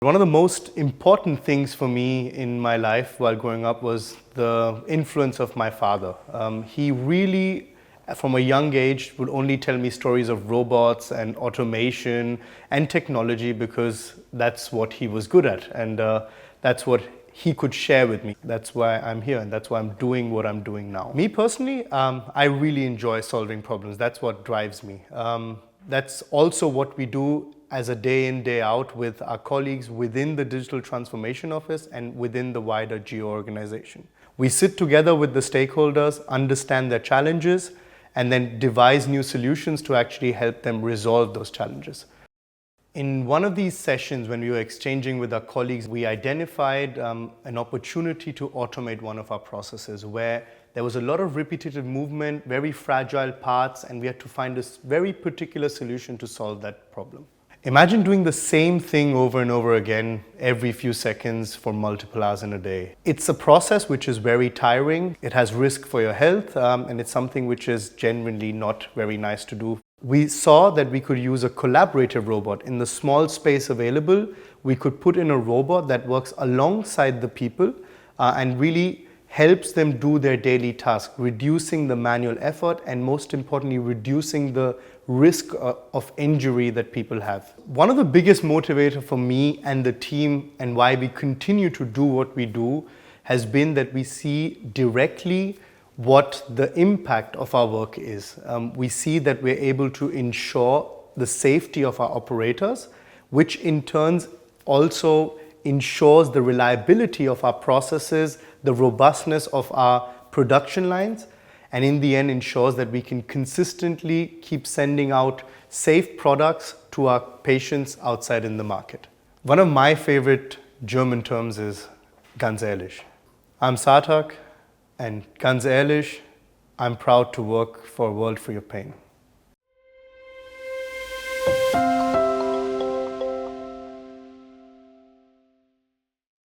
One of the most important things for me in my life while growing up was the influence of my father. He really, from a young age, would only tell me stories of robots and automation and technology because that's what he was good at, and that's what he could share with me. That's why I'm here, and that's why I'm doing what I'm doing now. Me personally, I really enjoy solving problems. That's what drives me. That's also what we do as a day in, day out with our colleagues within the Digital Transformation Office and within the wider Geo organization. We sit together with the stakeholders, understand their challenges, and then devise new solutions to actually help them resolve those challenges. In one of these sessions, when we were exchanging with our colleagues, we identified an opportunity to automate one of our processes where there was a lot of repetitive movement, very fragile parts, and we had to find this very particular solution to solve that problem. Imagine doing the same thing over and over again every few seconds for multiple hours in a day. It's a process which is very tiring. It has risk for your health, and it's something which is genuinely not very nice to do. We saw that we could use a collaborative robot. In the small space available, we could put in a robot that works alongside the people and really helps them do their daily task, reducing the manual effort and most importantly, reducing the risk of injury that people have. One of the biggest motivators for me and the team and why we continue to do what we do has been that we see directly what the impact of our work is. We see that we're able to ensure the safety of our operators, which in turn also ensures the reliability of our processes, the robustness of our production lines, and in the end ensures that we can consistently keep sending out safe products to our patients outside in the market. One of my favorite German terms is ganz ehrlich. I'm Sarthak, and ganz ehrlich, I'm proud to work for a world free of pain.